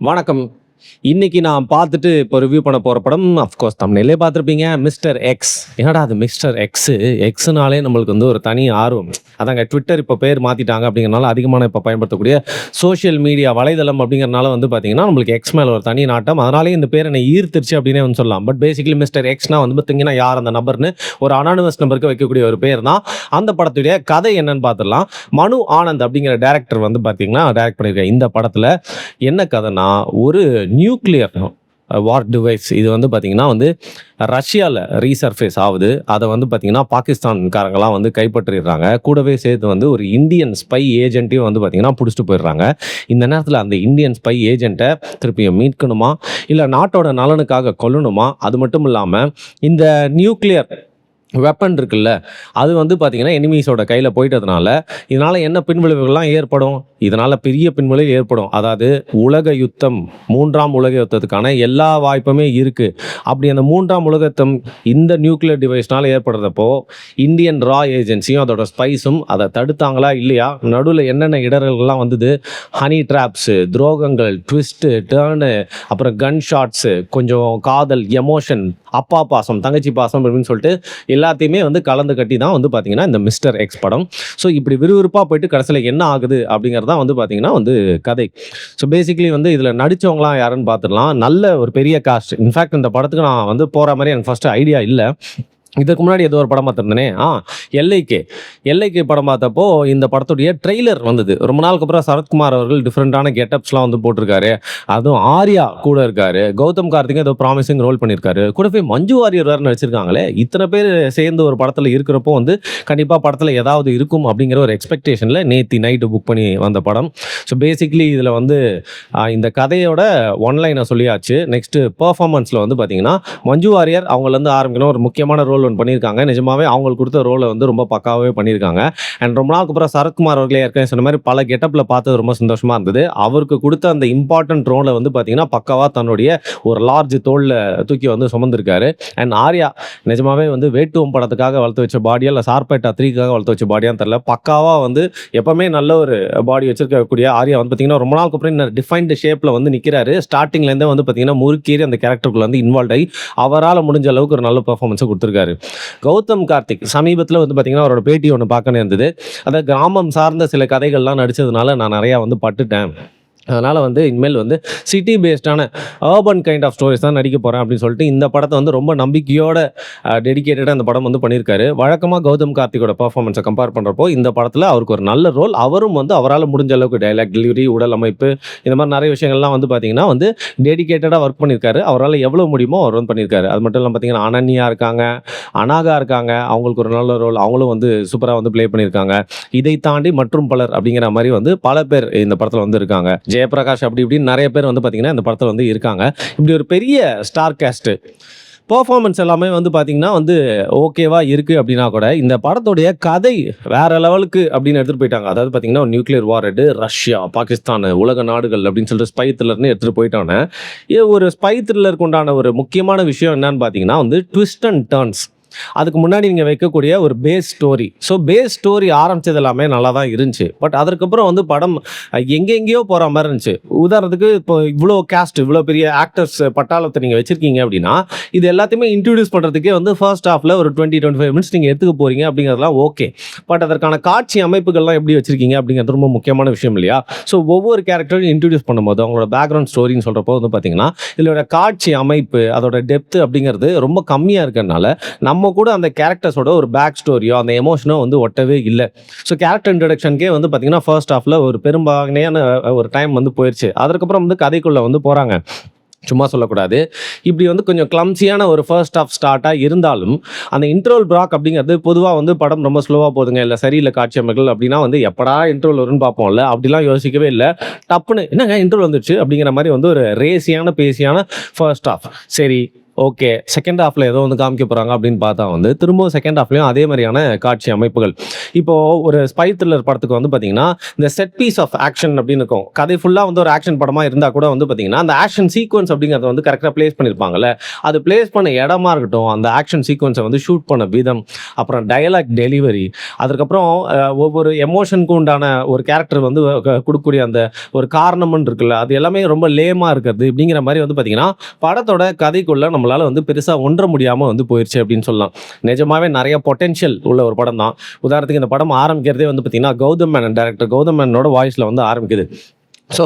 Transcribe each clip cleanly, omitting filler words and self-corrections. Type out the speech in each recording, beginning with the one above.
வணக்கம். இன்னைக்கு நான் பார்த்துட்டு இப்போ ரிவ்யூ பண்ண போற படம் அஃப்கோர்ஸ் தம்ப்நெயிலே பார்த்துருப்பீங்க. Mister X. என்னடா அது மிஸ்டர் எக்ஸு? எக்ஸ்னாலே நம்மளுக்கு வந்து ஒரு தனி ஆர்வம். அதாங்க ட்விட்டர் இப்போ பேர் மாற்றிட்டாங்க அப்படிங்கிறனால அதிகமான இப்போ பயன்படுத்தக்கூடிய சோஷியல் மீடியா வலைதளம் அப்படிங்கிறனால வந்து பார்த்தீங்கன்னா நம்மளுக்கு எக்ஸ் மேலே ஒரு தனி நாட்டம். அதனாலே இந்த பேர் என்னை ஈர்த்துருச்சு அப்படின்னே வந்து சொல்லலாம். பட் பேசிக்கலி மிஸ்டர் எக்ஸ்னா வந்து பார்த்தீங்கன்னா யார் அந்த நபர்னு ஒரு அனானிமஸ் நம்பருக்கு வைக்கக்கூடிய ஒரு பேர் தான். அந்த படத்துடைய கதை என்னன்னு பார்த்துடலாம். மனு ஆனந்த் அப்படிங்கிற டேரக்டர் வந்து பார்த்தீங்கன்னா டைரக்ட் பண்ணியிருக்காரு. இந்த படத்தில் என்ன கதைனா, ஒரு நியூக்ளியர் வார் டிவைஸ் இது வந்து பார்த்திங்கன்னா வந்து ரஷ்யாவில் ரீசர்ஃபேஸ் ஆகுது. அதை வந்து பார்த்திங்கன்னா பாகிஸ்தான்காரங்களாம் வந்து கைப்பற்றிடுறாங்க. கூடவே சேர்த்து வந்து ஒரு இந்தியன் ஸ்பை ஏஜென்ட்டையும் வந்து பார்த்திங்கன்னா பிடிச்சிட்டு போயிடுறாங்க. இந்த நேரத்தில் அந்த இந்தியன் ஸ்பை ஏஜென்ட்டை திருப்பியும் மீட்கணுமா இல்லை நாட்டோட நலனுக்காக கொல்லணுமா? அது மட்டும் இல்லாமல் இந்த நியூக்ளியர் வெப்பன் இருக்குல்ல, அது வந்து பார்த்திங்கன்னா எனிமீஸோட கையில் போயிட்டதுனால இதனால் என்ன பின்விளைவுகள்லாம் ஏற்படும்? இதனால் பெரிய பின்விளைவு ஏற்படும். அதாவது உலக யுத்தம், மூன்றாம் உலக யுத்தத்துக்கான எல்லா வாய்ப்புமே இருக்குது. அப்படி அந்த மூன்றாம் உலக யுத்தம் இந்த நியூக்ளியர் டிவைஸ்னால் ஏற்படுறப்போ இந்தியன் ரா ஏஜென்சியும் அதோட ஸ்பைஸும் அதை தடுத்தாங்களா இல்லையா? நடுவில் என்னென்ன இடர்கள்லாம் வந்தது? ஹனி ட்ராப்ஸு, துரோகங்கள், ட்விஸ்ட்டு, டேர்னு, அப்புறம் கன் ஷாட்ஸு, கொஞ்சம் காதல், எமோஷன், அப்பா பாசம், தங்கச்சி பாசம் அப்படின்னு சொல்லிட்டு எல்லாத்தையுமே வந்து கலந்து கட்டி தான் வந்து பார்த்தீங்கன்னா இந்த மிஸ்டர் எக்ஸ் படம். ஸோ இப்படி விறுவிறுப்பாக போயிட்டு கடைசியில் என்ன ஆகுது அப்படிங்கிறதான் வந்து பார்த்தீங்கன்னா வந்து கதை. ஸோ பேசிக்கலி வந்து இதில் நடித்தவங்களாம் யாருன்னு பார்த்துடலாம். நல்ல ஒரு பெரிய காஸ்ட். இன்ஃபேக்ட் இந்த படத்துக்கு நான் வந்து போகிற மாதிரி எனக்கு ஃபஸ்ட்டு ஐடியா இல்லை. இதுக்கு முன்னாடி ஏதோ ஒரு படம் பார்த்துருந்தேனே, எல்ஐகே படம் பார்த்தப்போ இந்த படத்துடைய ட்ரெய்லர் வந்தது. ரொம்ப நாளுக்கு அப்புறம் சரத்குமார் அவர்கள் டிஃப்ரெண்ட்டான கெட்டப்ஸ்லாம் வந்து போட்டிருக்காரு. அதுவும் ஆர்யா கூட இருக்காரு. கௌதம் கார்த்திக் ஏதோ ப்ராமிசிங் ரோல் பண்ணியிருக்காரு. கூடவே மஞ்சு வாரியர் வேறு நடிச்சிருக்காங்களே. இத்தனை பேர் சேர்ந்து ஒரு படத்தில் இருக்கிறப்போ வந்து கண்டிப்பாக படத்தில் ஏதாவது இருக்கும் அப்படிங்கிற ஒரு எக்ஸ்பெக்டேஷனில் நேற்று நைட்டு புக் பண்ணி வந்த படம். ஸோ பேசிக்லி இதில் வந்து இந்த கதையோட ஒன்லைனை சொல்லியாச்சு. நெக்ஸ்ட்டு பர்ஃபார்மன்ஸில் வந்து பார்த்தீங்கன்னா மஞ்சு வாரியர் அவங்களேருந்து ஆரம்பிக்கணும். ஒரு முக்கியமான ரோல் ஒன்று பண்ணியிருக்காங்க. நிஜமாவே அவங்களுக்கு கொடுத்த ரோலை வந்து ரொம்ப பக்காவே பண்ணியிருக்காங்க. அண்ட் ரொம்ப நாளுக்கு அப்புறம் சரத்குமார் அவர்களே ஏற்கனவே சொன்ன மாதிரி பல கெட்டப்பில் பார்த்தது ரொம்ப சந்தோஷமாக இருந்தது. அவருக்கு கொடுத்த அந்த இம்பார்ட்டன்ட் ரோலை வந்து பார்த்தீங்கன்னா பக்காவாக தன்னுடைய ஒரு லார்ஜ் தோளில் தூக்கி வந்து சுமந்திருக்காரு. அண்ட் ஆர்யா நிஜமாவே வந்து வேட்டுவம் படத்துக்காக வளர்த்து வச்ச பாடியா இல்லை சார்பேட்டா 3க்காக வளர்த்து வச்ச பாடியான்னு தெரியல, பக்காவாக வந்து எப்பவுமே நல்ல ஒரு பாடி வச்சிருக்கக்கூடிய ஆர்யா வந்து பார்த்தீங்கன்னா ரொம்ப நாளுக்கு அப்புறம் இன்னும் டிஃபைன்டு ஷேப்பில் வந்து நிற்கிறாரு. ஸ்டார்டிங்லேருந்தே வந்து பார்த்தீங்கன்னா முறுக்கேறி அந்த கேரக்டருக்குள்ள வந்து இன்வால்வ் ஆகி அவரால் முடிஞ்ச அளவுக்கு ஒரு நல்ல பெர்ஃபார்மன்ஸை கொடுத்துருக்காரு. கௌதம் கார்த்திக் சமீபத்தில் வந்து பார்த்தீங்கன்னா அவரோட பேட்டி ஒன்று பார்க்கணும் இருந்தது. அதாவது கிராமம் சார்ந்த சில கதைகள்லாம் நடித்ததுனால நான் நிறையா வந்து பட்டுட்டேன். அதனால் வந்து இனிமேல் வந்து சிட்டி பேஸ்டான அர்பன் கைண்ட் ஆஃப் ஸ்டோரிஸ் தான் நடிக்க போகிறேன் அப்படின்னு சொல்லிட்டு இந்த படத்தை வந்து ரொம்ப நம்பிக்கையோட டெடிக்கேட்டடாக அந்த படம் வந்து பண்ணியிருக்காரு. வழக்கமாக கௌதம் கார்த்திகோட பர்ஃபார்மன்ஸை கம்பேர் பண்ணுறப்போ இந்த படத்தில் அவருக்கு ஒரு நல்ல ரோல். அவரும் வந்து அவரால் முடிஞ்ச அளவுக்கு டைலாக் டெலிவரி, உடல் அமைப்பு, இந்த மாதிரி நிறைய விஷயங்கள்லாம் வந்து பார்த்திங்கன்னா வந்து டெடிக்கேட்டடாக ஒர்க் பண்ணியிருக்காரு. அவரால் எவ்வளோ முடியுமோ அவர் வந்து பண்ணியிருக்காரு. அது மட்டும் இல்லாமல் பார்த்திங்கன்னா அனன்யா இருக்காங்க, அனாகா இருக்காங்க, அவங்களுக்கு ஒரு நல்ல ரோல், அவங்களும் வந்து சூப்பராக வந்து ப்ளே பண்ணியிருக்காங்க. இதை தாண்டி மற்றும் பலர் அப்படிங்கிற மாதிரி வந்து பல பேர் இந்த படத்தில் வந்து இருக்காங்க. ஜெயபிரகாஷ் அப்படி இப்படின்னு நிறைய பேர் வந்து பார்த்தீங்கன்னா இந்த படத்தில் வந்து இருக்காங்க. இப்படி ஒரு பெரிய ஸ்டார் கேஸ்ட்டு. பர்ஃபார்மன்ஸ் எல்லாமே வந்து பார்த்திங்கன்னா வந்து ஓகேவா இருக்குது அப்படின்னா கூட இந்த படத்துடைய கதை வேறு லெவலுக்கு அப்படின்னு எடுத்துகிட்டு போயிட்டாங்க. அதாவது பார்த்திங்கன்னா நியூக்ளியர் வார் ரஷ்யா, பாகிஸ்தான், உலக நாடுகள் அப்படின்னு சொல்லிட்டு ஸ்பை த்ரில்லர்னு எடுத்துகிட்டு போயிட்டானே. ஒரு ஸ்பை த்ரில்லருக்கு உண்டான ஒரு முக்கியமான விஷயம் என்னன்னு பார்த்தீங்கன்னா வந்து ட்விஸ்ட் அண்ட் டர்ன்ஸ். அதுக்கு முன்னாடி நீங்கள் வைக்கக்கூடிய ஒரு base story. So base story ஆரம்பித்தது எல்லாமே நல்லா தான் இருந்துச்சு. பட் அதுக்கப்புறம் வந்து படம் எங்கெங்கேயோ போகிற மாதிரி இருந்துச்சு. உதாரணத்துக்கு இப்போ இவ்வளோ கேஸ்ட், இவ்வளோ பெரிய ஆக்டர்ஸ் பட்டாளத்தை நீங்கள் வச்சுருக்கீங்க அப்படின்னா இது எல்லாத்தையுமே இன்ட்ரடியூஸ் பண்ணுறதுக்கே வந்து ஃபர்ஸ்ட் ஹாஃபில் ஒரு 20-25 மினிட்ஸ் நீங்கள் எடுத்துக்க போகிறீங்க அப்படிங்கிறதுலாம் ஓகே. பட் அதற்கான காட்சி அமைப்புகள்லாம் எப்படி வச்சுருக்கீங்க அப்படிங்கிறது ரொம்ப முக்கியமான விஷயம் இல்லையா? ஸோ ஒவ்வொரு கேரக்டரும் இன்ட்ரடியூஸ் பண்ணும்போது அவங்களோட பேக்ரவுண்ட் ஸ்டோரின்னு சொல்கிறப்போ வந்து பார்த்திங்கன்னா இதோட காட்சி அமைப்பு, அதோட டெப்த்து அப்படிங்கிறது ரொம்ப கம்மியாக இருக்கிறதுனால நம்ம கூட அந்த கேரக்டர்ஸோட ஒரு பேக் ஸ்டோரியோ அந்த எமோஷனோ வந்து ஒட்டவே இல்லை. ஸோ கேரக்டர் இன்ட்ரடக்ஷனுக்கே வந்து பார்த்தீங்கன்னா ஃபர்ஸ்ட் ஹாஃபில் ஒரு பெரும்பான்மையான ஒரு டைம் வந்து போயிடுச்சு. அதுக்கப்புறம் வந்து கதைக்குள்ளே வந்து போகிறாங்க. சும்மா சொல்லக்கூடாது. இப்படி வந்து கொஞ்சம் கிளம்சியான ஒரு ஃபர்ஸ்ட் ஆஃப் ஸ்டார்ட்டாக இருந்தாலும் அந்த இன்ட்ரோல் பிளாக் அப்படிங்கிறது பொதுவாக வந்து படம் ரொம்ப ஸ்லோவாக போதுங்க, இல்லை சரியில்லை காட்சி அமைப்புகள் அப்படின்னா வந்து எப்படா இன்ட்ரோல் வரும்னு பார்ப்போம்ல, அப்படிலாம் யோசிக்கவே இல்லை. டப்புன்னு என்னங்க இன்ட்ரோல் வந்துடுச்சு அப்படிங்கிற மாதிரி வந்து ஒரு ரேசியான பேசியான ஃபர்ஸ்ட் ஆஃப். சரி, ஓகே. செகண்ட் ஹாஃப்ல ஏதோ வந்து காமிக்க போறாங்க அப்படின்னு பார்த்தா வந்து, திரும்பவும் செகண்ட் ஹாஃப்லயும் அதே மாரியான காட்சி அமைப்புகள். இப்போ ஒரு ஸ்பை த்ரில்லர் படத்துக்கு வந்து பார்த்தீங்கன்னா, இந்த செட் பீஸ் ஆஃப் ஆக்ஷன் அப்படின்னு இருக்கும். கதை ஃபுல்லா வந்து ஒரு ஆக்ஷன் படமா இருந்தா கூட வந்து பார்த்தீங்கன்னா, அந்த ஆக்ஷன் சீக்வென்ஸ் அப்படிங்கிறத வந்து கரெக்ட்டா பிளேஸ் பண்ணியிருப்பாங்கல்ல. அது பிளேஸ் பண்ண இடமா இருக்கட்டும், அந்த ஆக்ஷன் சீக்வென்ஸ வந்து ஷூட் பண்ண விதம், அப்புறம் டயலாக் டெலிவரி, அதுக்கப்புறம் ஒவ்வொரு எமோஷனுக்கும் உண்டான ஒரு கேரக்டர் வந்து குடுக்கக்கூடிய அந்த ஒரு காரணம்ன்னு இருக்குல்ல, அது எல்லாமே ரொம்ப லேமா இருக்கிறது இப்படிங்கிற மாரி வந்து பார்த்தீங்கன்னா, படத்தோட கதைக்குள்ள நம்மளால வந்து பெருசா ஒன்ற முடியாம வந்து போயிருச்சு அப்படின்னு சொல்லலாம். நிஜமாவே நெறைய பொட்டன்ஷியல் உள்ள ஒரு படம் தான். உதாரணத்துக்கு இந்த படம் ஆரம்பிக்கிறதே வந்து பார்த்தீங்கன்னா, கௌதம் மேனன் டைரக்டர் கௌதம் மேனனோட வாய்ஸ்ல வந்து ஆரம்பிக்குது. ஸோ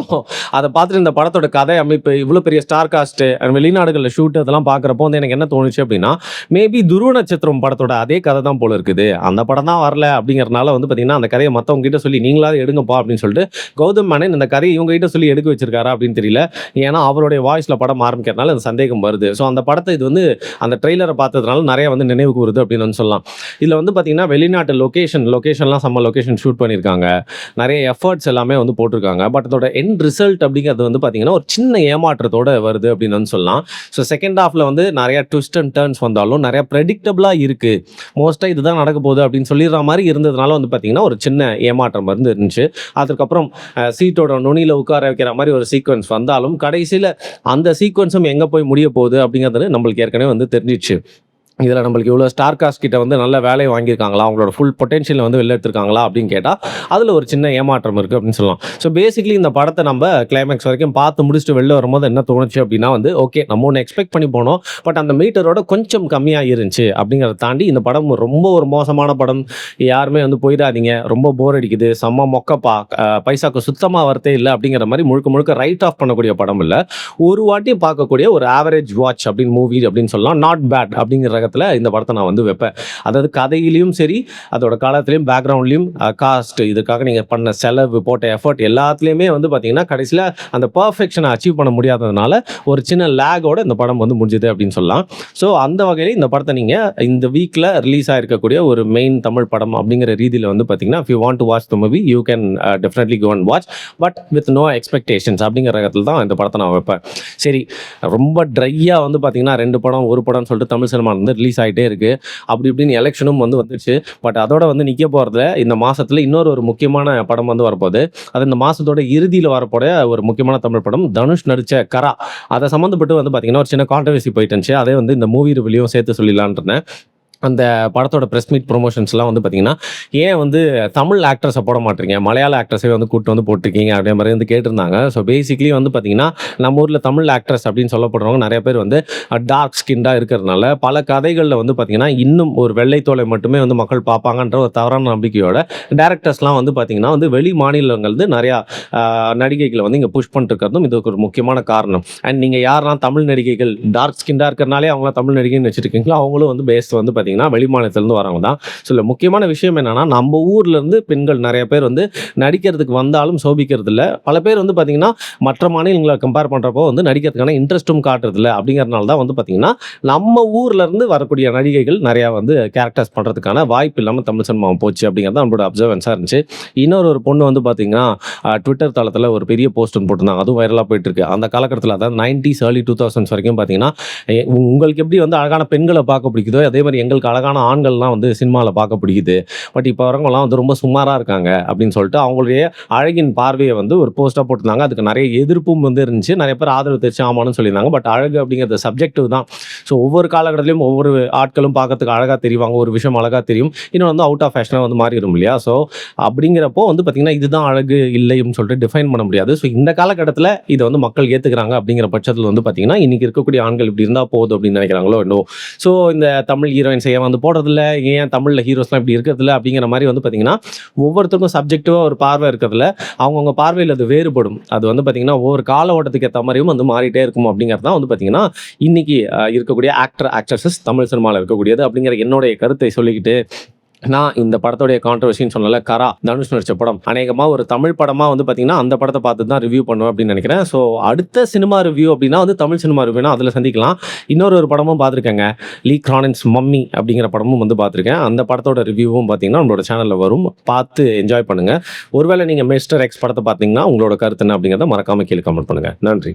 அத பார்த்துட்டு இந்த படத்தோட கதை அமைப்பு, இவ்வளோ பெரிய ஸ்டார் காஸ்ட்டு அண்ட் வெளிநாடுகள்ல ஷூட் அதெல்லாம் பார்க்குறப்போ வந்து எனக்கு என்ன தோணுச்சு அப்படின்னா, மேபி துருவ நட்சத்திரம் படத்தோட அதே கதை தான் போல இருக்குது. அந்த படம் தான் வரல அப்படிங்கிறனால வந்து பார்த்தீங்கன்னா, அந்த கதைய மத்தவங்க கிட்ட சொல்லி நீங்களாவது எடுங்கப்பா அப்படின்னு சொல்லிட்டு, கௌதம் மேனன் இந்த கதைய இவங்க கிட்ட சொல்லி எடுக்க வச்சிருக்காரா அப்படின்னு தெரியல. ஏன்னா அவருடைய வாய்ஸ்ல படம் ஆரம்பிக்கிறனால அந்த சந்தேகம் வருது. ஸோ அந்த படத்த இது வந்து அந்த ட்ரெய்லர பார்த்ததுனால நெறைய வந்து நினைவு கூருது அப்படின்னு வந்து சொல்லலாம். இதுல வந்து பார்த்தீங்கன்னா, வெளிநாட்டு லொகேஷன்லாம் செம்ம லொகேஷன் ஷூட் பண்ணியிருக்காங்க. நெறைய எஃபர்ட்ஸ் எல்லாமே வந்து போட்டிருக்காங்க. பட் அதோட எண்ட் ரிசல்ட் அப்படிங்கிறது வந்து பார்த்தீங்கன்னா, ஒரு சின்ன ஏமாற்றத்தோட வருது அப்படின்னு வந்து சொல்லலாம். ஸோ செகண்ட் ஹாஃப்ல வந்து நெறைய ட்விஸ்ட் அண்ட் டர்ன்ஸ் வந்தாலும் நெறைய பிரெடிக்டபிளா இருக்கு. மோஸ்ட்டா இதுதான் நடக்க போகுது அப்படின்னு சொல்லிடுற மாரி இருந்ததுனால வந்து பார்த்தீங்கன்னா, ஒரு சின்ன ஏமாற்றம் வந்து இருந்துச்சு. அதுக்கப்புறம் சீட்டோட நுனியில உட்கார வைக்கிற மாரி ஒரு சீக்வென்ஸ் வந்தாலும், கடைசியில அந்த சீக்வென்ஸும் எங்க போய் முடிய போகுது அப்படிங்கிறது நம்மளுக்கு ஏற்கனவே வந்து தெரிஞ்சிடுச்சு. இதில நம்மளுக்கு இவ்வளோ ஸ்டார் காஸ்ட் கிட்ட வந்து நல்ல வேலைய வாங்கியிருக்காங்களா? அவங்களோட ஃபுல் பொட்டன்ஷியல வந்து வெளில எடுத்துருக்காங்களா? அப்படின்னு கேட்டா, அதில ஒரு சின்ன ஏமாற்றம் இருக்கு அப்படின்னு சொல்லலாம். ஸோ பேசிக்கலி இந்த படத்த நம்ப கிளைமாக்ஸ் வரைக்கும் பார்த்து முடிச்சுட்டு வெளில வரும்போது என்ன தோணுச்சு அப்படின்னா வந்து, ஓகே நம்ம ஒண்ணு எக்ஸ்பெக்ட் பண்ணி போனோம். பட் அந்த மீட்டரோட கொஞ்சம் கம்மியா இருந்துச்சு அப்படிங்கிறத தாண்டி இந்த படம் ரொம்ப ஒரு மோசமான படம். யாருமே வந்து போயிறாதீங்க. ரொம்ப போர் அடிக்குது. செம்ம மொக்கப்பா. பைசாக்கு சுத்தமா வொர்த்தே இல்ல அப்படிங்கிற மாரி முழுக்க முழுக்க ரைட் ஆஃப் பண்ணக்கூடிய படம் இல்ல. ஒரு வாட்டி பார்க்கக்கூடிய ஒரு ஆவரேஜ் வாட்ச் அப்படின்னு மூவி அப்படின்னு சொல்லலாம். நாட் பேட் அப்படிங்கிற ரகத்துல இந்த படத்த நான் வந்து வைப்பேன். அதாவது கதையிலயும் சரி, அதோட காலத்திலயும் பேக்ரவுண்ட்லயும் காஸ்ட் இதுக்காக நீங்க பண்ண செலவு, போட்ட எஃபோர்ட் எல்லாத்துலயுமே வந்து பார்த்தீங்கன்னா, கடைசியில அந்த பெர்ஃபெக்ஷன அச்சீவ் பண்ண முடியாததுனால, ஒரு சின்ன லேக்கோட இந்த படம் வந்து முடிஞ்சுது அப்படின்னு சொல்லலாம். ஸோ அந்த வகையில இந்த படத்த நீங்க இந்த வீக்ல ரிலீஸ் ஆயிருக்கக்கூடிய ஒரு மெயின் தமிழ் படம் அப்படிங்கிற ரீதியில வந்து பார்த்தீங்கன்னா, if you want to watch the movie you can definitely go and watch. But with no expectations அப்படிங்கிற ரகத்துல தான் இந்த படத்த நான் வைப்பேன். சரி, ரொம்ப ட்ரையா வந்து பார்த்தீங்கன்னா 2 படம், 1 படம்னு சொல்லிட்டு தமிழ் சினிமால வந்து ரிலீஸ் ஆயிட்டே இருக்கு. அப்படி இப்படின்னு எலெக்ஷனும் வந்து வந்துருச்சு. பட் அதோட வந்து நிக்க போறதில்ல. இந்த மாசத்துல ஒரு முக்கியமான படம் வந்து வரப்போகுது. அது இந்த மாசத்தோட இறுதியில வரப்போற ஒரு முக்கியமான தமிழ் படம் தனுஷ் நடிச்ச கரா. அத சம்மந்தப்பட்டு வந்து பார்த்தீங்கன்னா, ஒரு சின்ன கான்ட்ரோவர்சி போயிட்டு இருந்துச்சு. அதே வந்து இந்த மூவி ரிவ்யூலயும் சேர்த்து சொல்லிடலாம்னு இருந்தேன். அந்த படத்தோட பிரஸ் மீட் ப்ரொமோஷன்ஸ்லாம் வந்து பார்த்தீங்கன்னா, ஏன் வந்து தமிழ் ஆக்ட்ரஸ போட மாட்றீங்க? மலையாள ஆக்ட்ரஸே வந்து கூட்டு வந்து போட்டுருக்கீங்க அப்படின்ற மாரி வந்து கேட்டிருந்தாங்க. ஸோ பேசிக்கலி வந்து பார்த்தீங்கன்னா, நம்ம ஊர்ல தமிழ் ஆக்ட்ரஸ் அப்படின்னு சொல்லப்படுறவங்க நெறைய பேர் வந்து டார்க் ஸ்கின்டா இருக்கிறதுனால, பல கதைகள்ல வந்து பார்த்தீங்கன்னா, இன்னும் ஒரு வெள்ளை தோலை மட்டுமே வந்து மக்கள் பார்ப்பாங்கன்ற ஒரு தவறான நம்பிக்கையோட டைரக்டர்ஸ்லாம் வந்து பார்த்தீங்கன்னா, வந்து வெளி மாநிலங்கள்ந்து நெறையா நடிகைகள வந்து இங்க புஷ் பண்ணிட்டுருக்கிறதும் இதுக்கு ஒரு முக்கியமான காரணம். அண்ட் நீங்க யாரெல்லாம் தமிழ் நடிகைகள் டார்க் ஸ்கின்டா இருக்கிறனாலே அவங்களாம் தமிழ் நடிகைன்னு வச்சிருக்கீங்களோ, அவங்களும் வந்து பேஸ் வந்து பார்த்தீங்கன்னா, வெளி மாநிலத்திலேருந்து வரவங்க தான். ஸோ இதுல முக்கியமான விஷயம் என்னன்னா, நம்ம ஊர்ல இருந்து பெண்கள் நெறைய பேர் வந்து நடிக்கிறதுக்கு வந்தாலும் சோபிக்கிறது இல்ல. பல பேர் வந்து பார்த்தீங்கன்னா, மற்ற மாநிலங்கள கம்பேர் பண்றப்போ வந்து நடிக்கிறதுக்கான இன்ட்ரெஸ்ட்டும் காட்டுறது இல்ல. அப்படிங்கிறனால தான் வந்து பார்த்தீங்கன்னா, நம்ம ஊர்ல இருந்து வரக்கூடிய நடிகைகள் நெறையா வந்து கேரக்டர்ஸ் பண்றதுக்கான வாய்ப்பு இல்லாம தமிழ் சினிமா போச்சு அப்படிங்கிறது நம்மளோட அப்சர்வன்ஸா இருந்துச்சு. ஒரு பொண்ணு வந்து பார்த்தீங்கன்னா, ட்விட்டர் தளத்தில ஒரு பெரிய போஸ்ட் ஒண்ணு போட்டிருந்தாங்க. அதுவும் வைரலா போயிட்டு இருக்கு. அந்த காலகட்டத்தில அதாவது 90s ஏர்லி 2000s வரைக்கும் பார்த்தீங்கன்னா, உங்களுக்கு எப்படி வந்து அழகான பெண்கள பார்க்க பிடிக்குதோ, அதே மாரி எங்களுக்கு அழகான ஆண்கள்லாம் வந்து சினிமால பார்க்க பிடிக்குது. பட் இப்போ வரவங்கலாம் வந்து ரொம்ப சுமாரா இருக்காங்க அப்படின்னு சொல்லிட்டு அவங்களுடைய அழகின் பார்வைய வந்து ஒரு போஸ்ட்டா போட்டிருந்தாங்க. அதுக்கு நெறைய எதிர்ப்பும் வந்து இருந்துச்சு. நெறைய பேர் ஆதரவு தெரிவிச்சு ஆமான்னு சொல்லியிருந்தாங்க. பட் அழகு அப்படிங்கிறது சப்ஜெக்டிவ் தான். ஸோ ஒவ்வொரு காலகட்டத்திலயும் ஒவ்வொரு ஆட்களும் பார்க்கறதுக்கு அழகா தெரிவாங்க. ஒரு விஷயம் அழகா தெரியும். இன்னொன்னு வந்து அவுட் ஆஃப் ஃபேஷனா வந்து மாறிரும் இல்லையா? ஸோ அப்படிங்கிறப்போ வந்து பார்த்தீங்கன்னா, இதுதான் அழகு இல்லைன்னு சொல்லிட்டு டிஃபைன் பண்ண முடியாது. ஸோ இந்த காலகட்டத்தில இத வந்து மக்கள் ஏத்துக்கிறாங்க அப்படிங்கிற பட்சத்தில வந்து பார்த்தீங்கன்னா, இன்னைக்கு இருக்கக்கூடிய ஆண்கள் இப்படி இருந்தா போதும் அப்படின்னு நினைக்கிறாங்களோ என்னவோ. ஸோ இந்த தமிழ் ஹீரோயின்ஸ் ஏன் வந்து போடுறதில்ல? ஏன் தமிழ்ல ஹீரோஸ்லாம் இப்படி இருக்கிறதில்ல? அப்படிங்கிற மாரி வந்து பார்த்தீங்கன்னா, ஒவ்வொருத்தருக்கும் சப்ஜெக்டிவா ஒரு பார்வை இருக்கிறதுல, அவங்கவங்க பார்வையில அது வேறுபடும். அது வந்து பார்த்தீங்கன்னா, ஒவ்வொரு கால ஓட்டத்துக்கு ஏத்த மாரியும் வந்து மாறிட்டே இருக்கும் அப்படிங்கிறது தான் வந்து பார்த்தீங்கன்னா, இன்னைக்கு இருக்கக்கூடிய ஆக்டர், ஆக்ட்ரஸஸ் தமிழ் சினிமால இருக்கக்கூடியது அப்படிங்கிற என்னுடைய கருத்தை சொல்லிக்கிட்டு, நான் இந்த படத்தோடைய கான்ட்ரோவர்சின்னு சொன்னல கரா, தனுஷ் நடிச்ச படம். அநேகமா ஒரு தமிழ் படமா வந்து பார்த்தீங்கன்னா, அந்த படத்த பார்த்து தான் ரிவ்யூ பண்ணுவேன் அப்படின்னு நினைக்கிறேன். ஸோ அடுத்த சினிமா ரிவ்யூ அப்படின்னா வந்து தமிழ் சினிமா ரிவ்யூனா அதில சந்திக்கலாம். ஒரு படமும் பார்த்துருக்கேங்க. லீ கிரானின்ஸ் மம்மி அப்படிங்கிற படமும் வந்து பார்த்துருக்கேன். அந்த படத்தோட ரிவ்யூவும் பார்த்தீங்கன்னா, நம்மளோட சேனல்ல வரும். பார்த்து என்ஜாய் பண்ணுங்க. ஒருவேளை நீங்க மிஸ்டர் எக்ஸ் படத்த பார்த்தீங்கன்னா, உங்களோட கருத்து என்ன அப்படிங்கிறத மறக்காம கீழ கமெண்ட் பண்ணுங்க. நன்றி.